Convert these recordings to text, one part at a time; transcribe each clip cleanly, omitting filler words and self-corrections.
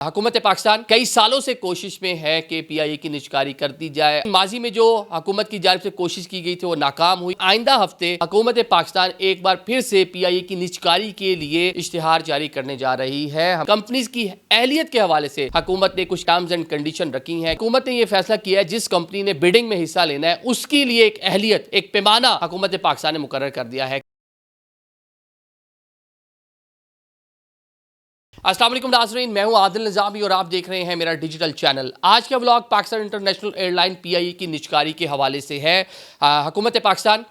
हुकूमत पाकिस्तान कई सालों से कोशिश में है कि पीआईए की निजकारी कर दी जाए। माजी में जो हुकूमत की जानिब से कोशिश की गई थी वो नाकाम हुई। आइंदा हफ्ते हुकूमत पाकिस्तान एक बार फिर से पीआईए की निजकारी के लिए इश्तिहार जारी करने जा रही है। कंपनीज की अहलियत के हवाले से हुकूमत ने कुछ टर्म्स एंड कंडीशन रखी है। हुकूमत ने यह फैसला किया है जिस कंपनी ने बिडिंग में हिस्सा लेना है उसके लिए एक अहलियत, एक पैमाना हुकूमत पाकिस्तान ने मुकर्रर कर दिया है। अस्सलाम वालेकुम नाज़रीन, मैं हूं आदिल निज़ामी और आप देख रहे हैं मेरा डिजिटल चैनल। आज का vlog Pakistan international airline PIA की निजकारी के हवाले से है। हुकूमत पाकिस्तान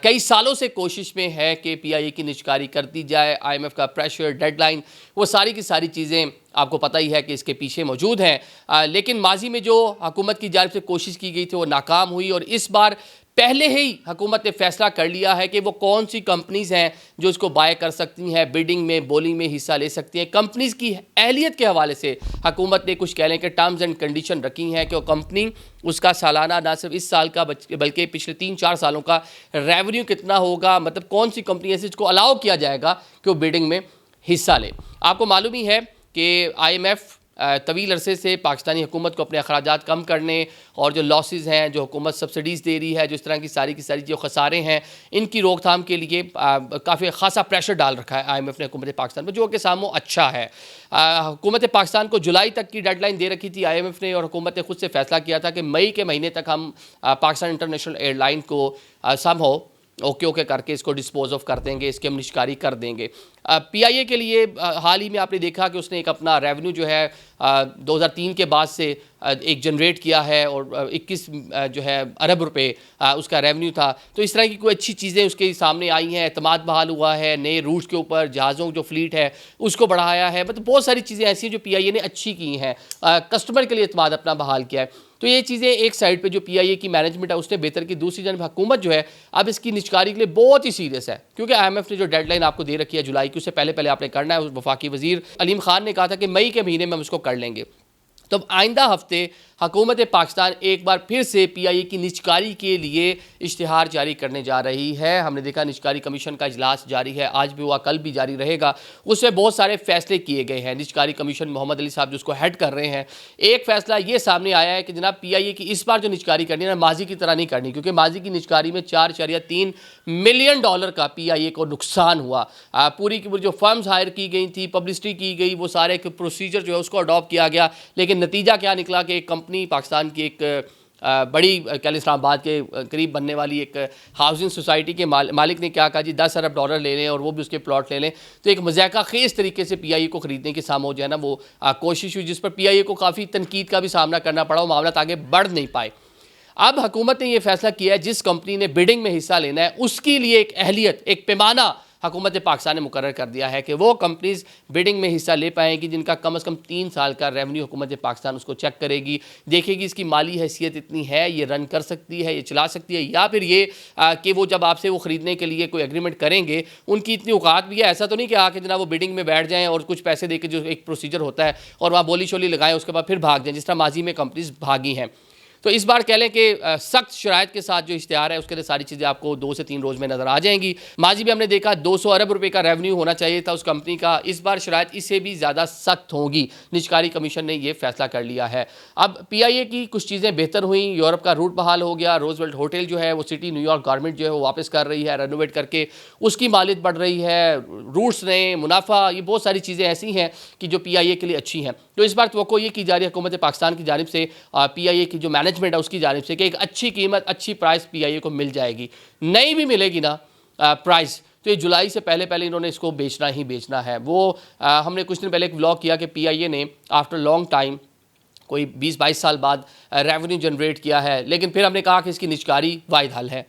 कई सालों से कोशिश में है कि पीआईए की निजकारी कर दी जाए। आईएमएफ का प्रेशर, डेडलाइन, वो सारी की सारी चीज़ें आपको पता ही है कि इसके पीछे मौजूद हैं। लेकिन माजी में जो हुकूमत की जानिब से कोशिश की गई थी वो नाकाम हुई और इस बार पहले ही हुकूमत ने फैसला कर लिया है कि वो कौन सी कंपनीज़ हैं जो इसको बाय कर सकती हैं, बिडिंग में, बोलिंग में हिस्सा ले सकती हैं। कंपनीज़ की अहलियत के हवाले से हुकूमत ने कुछ कह लें कि टर्म्स एंड कंडीशन रखी हैं कि वो कंपनी, उसका सालाना ना सिर्फ इस साल का बल्कि पिछले 3-4 सालों का रेवेन्यू कितना होगा, मतलब कौन सी कंपनी ऐसी जिसको अलाउ किया जाएगा कि वो बिडिंग में हिस्सा ले। आपको मालूम ही है कि आईएमएफ तवील अरसे से पाकिस्तानी हुकूमत को अपने अखराजात कम करने और जो लॉसेस हैं, जो हुकूमत सब्सिडीज़ दे रही है, जो इस तरह की सारी जो खसारे हैं, इनकी रोकथाम के लिए काफ़ी खासा प्रेशर डाल रखा है आईएमएफ ने हुकूमत पाकिस्तान पर, जो कि सामो अच्छा है। हुकूमत पाकिस्तान को जुलाई तक की डेडलाइन दे रखी थी आईएमएफ ने और हुकूमत ने खुद से फैसला किया था कि मई के महीने तक हम पाकिस्तान इंटरनेशनल एयरलाइन को समहाउ ओके करके इसको डिस्पोज ऑफ कर देंगे, इसकी हम निजकारी कर देंगे। पीआईए के लिए हाल ही में आपने देखा कि उसने एक अपना रेवेन्यू जो है 2003 के बाद से एक जनरेट किया है और 21 जो है अरब रुपए उसका रेवेन्यू था। तो इस तरह की कोई अच्छी चीज़ें उसके सामने आई हैं, एतमाद बहाल हुआ है, नए रूट्स के ऊपर जहाज़ों जो फ्लीट है उसको बढ़ाया है, मतलब बहुत सारी चीज़ें ऐसी हैं जो पीआईए ने अच्छी की हैं। कस्टमर के लिए एतमाद अपना बहाल किया है। तो ये चीज़ें एक साइड पे जो पीआईए की मैनेजमेंट है उसने बेहतर की, दूसरी जानब हुकूमत जो है अब इसकी निजकारी के लिए बहुत ही सीरियस है, क्योंकि आईएमएफ ने जो डेडलाइन आपको दे रखी है जुलाई की, उससे पहले आपने करना है। वफाकी वजीर अलीम खान ने कहा था कि मई के महीने में हम उसको कर लेंगे। तो आइंदा हफ्ते हुकूमत पाकिस्तान एक बार फिर से पीआईए की निजकारी के लिए इश्तिहार जारी करने जा रही है। हमने देखा निजकारी कमीशन का इजलास जारी है, आज भी हुआ, कल भी जारी रहेगा। उसमें बहुत सारे फैसले किए गए हैं। निजकारी कमीशन मोहम्मद अली साहब जो उसको हेड कर रहे हैं, एक फैसला ये सामने आया है कि जनाब पीआईए की इस बार जो निजकारी करनी है ना, माजी की तरह नहीं करनी, क्योंकि माजी की निजकारी में $4.3 मिलियन का पीआईए को नुकसान हुआ। पूरी की पूरी जो फर्म्स हायर की गई थी, पब्लिसिटी की गई, वो सारे प्रोसीजर जो है उसको अडॉप्ट किया गया, लेकिन नतीजा क्या निकला कि एक कंपनी पाकिस्तान की एक बड़ी कल इस्लामाबाद के करीब बनने वाली एक हाउसिंग सोसाइटी के मालिक ने क्या कहा जी, $10 अरब ले लें और वो भी उसके प्लॉट ले लें। तो एक मज़ाक़ा खेज़ तरीके से पीआईए को ख़रीदने की सामो जो है ना वो कोशिश हुई, जिस पर पीआईए को काफ़ी तनकीद का भी सामना करना पड़ा, वो मामला आगे बढ़ नहीं पाए। अब हुकूमत ने यह फैसला किया है जिस कंपनी ने बिडिंग में हिस्सा लेना है उसके लिए एक अहलियत, एक पैमाना हुकूमत पाकिस्तान ने मुकर्रर कर दिया है कि वो कंपनीज बिडिंग में हिस्सा ले पाएंगी जिनका कम से कम 3 साल का रेवेन्यू हुकूमत पाकिस्तान उसको चेक करेगी, देखेगी इसकी माली हैसियत इतनी है, ये रन कर सकती है, ये चला सकती है, या फिर ये कि वो जब आपसे वो ख़रीदने के लिए कोई एग्रीमेंट करेंगे उनकी इतनी औकात भी है। ऐसा तो नहीं कि आके जनाब वो बिडिंग में बैठ जाएँ और कुछ पैसे दे के, जो एक प्रोसीजर होता है, और वहाँ बोली शोली लगाएं, उसके बाद फिर भाग जाएँ, जिस तरह माजी में कंपनीज भागी हैं। तो इस बार कह लें कि सख्त शराइत के साथ जो इश्तिहार है उसके लिए सारी चीज़ें आपको 2 से 3 रोज़ में नज़र आ जाएंगी। माजी भी हमने देखा 200 अरब रुपए का रेवेन्यू होना चाहिए था उस कंपनी का, इस बार शराइत इससे भी ज़्यादा सख्त होगी। निजकारी कमीशन ने यह फैसला कर लिया है। अब पीआईए की कुछ चीज़ें बेहतर हुई, यूरोप का रूट बहाल हो गया, रोजवेल्ट होटल जो है वो सिटी न्यूयॉर्क गवर्नमेंट जो है वो वापस कर रही है, रेनोवेट करके उसकी मालियत बढ़ रही है, रूट्स नए, मुनाफा, ये बहुत सारी चीज़ें ऐसी हैं कि जो पीआईए के लिए अच्छी हैं। तो इस बार तवक्को ये की जा रही है हुकूमत पाकिस्तान की जानिब से, पीआईए की जो मैनेजमेंट है उसकी जानिब से, कि एक अच्छी कीमत, अच्छी प्राइस पीआईए को मिल जाएगी। नहीं भी मिलेगी ना प्राइस, तो ये जुलाई से पहले इन्होंने इसको बेचना ही बेचना है। वो हमने कुछ दिन पहले एक व्लॉग किया कि पीआईए ने आफ्टर लॉन्ग टाइम कोई 20-22 साल बाद रेवेन्यू जनरेट किया है, लेकिन फिर हमने कहा कि इसकी निजकारी वाहिद हल है।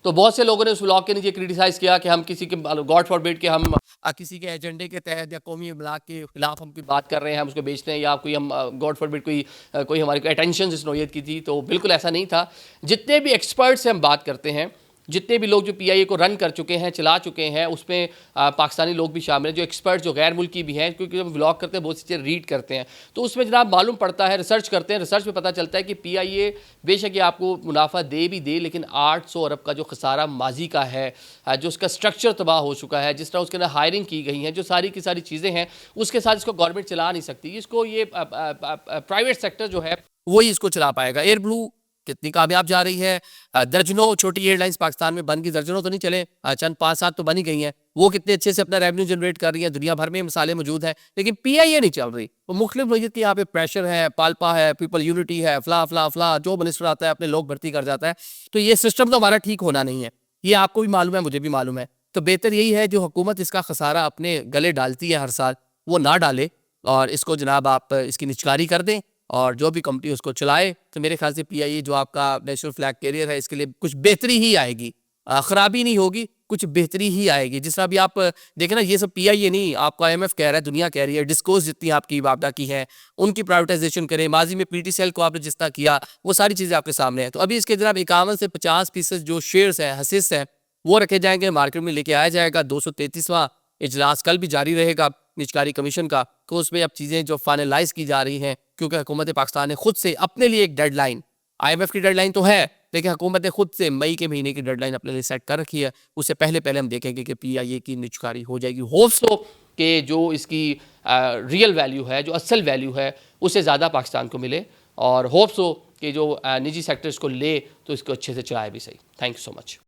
तो बहुत से लोगों ने उस व्लॉग के नीचे क्रिटिसाइज़ किया कि हम किसी के, गॉड फॉरबिड के हम किसी के एजेंडे के तहत या कौमी इमलाक के खिलाफ हम कोई बात कर रहे हैं, हम उसको बेचते हैं, या कोई हम गॉड फॉरबिड कोई हमारी अटेंशन इस नौयत की थी। तो बिल्कुल ऐसा नहीं था। जितने भी एक्सपर्ट से हम बात करते हैं जितने भी लोग जो पीआईए को रन कर चुके हैं, चला चुके हैं, उसमें पाकिस्तानी लोग भी शामिल हैं, जो एक्सपर्ट जो गैर मुल्की भी हैं, क्योंकि जब व्लॉग करते हैं बहुत सी चीज़ें रीड करते हैं, तो उसमें जनाब मालूम पड़ता है, रिसर्च करते हैं, रिसर्च में पता चलता है कि पीआईए बेशक ये आपको मुनाफा दे भी दे, लेकिन 800 अरब का जो खसारा माजी का है, जो उसका स्ट्रक्चर तबाह हो चुका है, जिस तरह उसके अंदर हायरिंग की गई है, जो सारी की सारी चीज़ें हैं, उसके साथ इसको गवर्नमेंट चला नहीं सकती। इसको ये प्राइवेट सेक्टर जो है वही इसको चला पाएगा। एयर ब्लू कितनी कामयाब जा रही है, दर्जनों छोटी एयरलाइंस पाकिस्तान में बन गई, दर्जनों तो नहीं चले, चंद 5-7 तो बन ही गई हैं, वो कितने अच्छे से अपना रेवेन्यू जनरेट कर रही है, दुनिया भर में मिसालें मौजूद हैं, लेकिन पीआईए नहीं चल रही। वो मुख्तलिफ वजह की यहाँ पे प्रेशर है, पाल्पा है, पीपल यूनिटी है, फला फला फला, जो मिनिस्टर आता है अपने लोग भर्ती कर जाता है। तो ये सिस्टम तो हमारा ठीक होना नहीं है, ये आपको भी मालूम है, मुझे भी मालूम है। तो बेहतर यही है जो हुकूमत इसका खसारा अपने गले डालती है हर साल, वो ना डाले और इसको जनाब आप इसकी निचकारी कर दें और जो भी कंपनी उसको चलाए। तो मेरे ख्याल से पीआईए जो आपका नेशनल फ्लैग कैरियर है, इसके लिए कुछ बेहतरी ही आएगी, खराबी नहीं होगी, कुछ बेहतरी ही आएगी। जिस तरह भी आप देखें ना, ये सब पीआईए नहीं, आपका IMF कह रहा है, दुनिया कह रही है, डिस्कोस जितनी आपकी वापदा की है उनकी प्राइवेटाइजेशन करें। माजी में PTCL को आपने जिस तरह किया, वो सारी चीज़ें आपके सामने हैं। तो अभी इसके जनाब 51 से 50% जो शेयर्स हैं, हसिस हैं, वो रखे जाएंगे, मार्केट में लेके आया जाएगा। 233वां इजलास कल भी जारी रहेगा निचकारी कमीशन का, तो उसमें अब चीज़ें जो फाइनलाइज की जा रही हैं, क्योंकि हुकूमत पाकिस्तान ने खुद से अपने लिए एक डेडलाइन, IMF की डेडलाइन तो है, लेकिन हुकूमत ने खुद से मई के महीने की डेडलाइन अपने लिए सेट कर रखी है। उससे पहले पहले हम देखेंगे कि पीआईए की निचकारी हो जाएगी। होप्स हो कि जो इसकी रियल वैल्यू है, जो असल वैल्यू है, उससे ज़्यादा पाकिस्तान को मिले, और होप्स हो कि जो निजी सेक्टर इसको ले तो इसको अच्छे से चलाए भी सही। Thank you so much.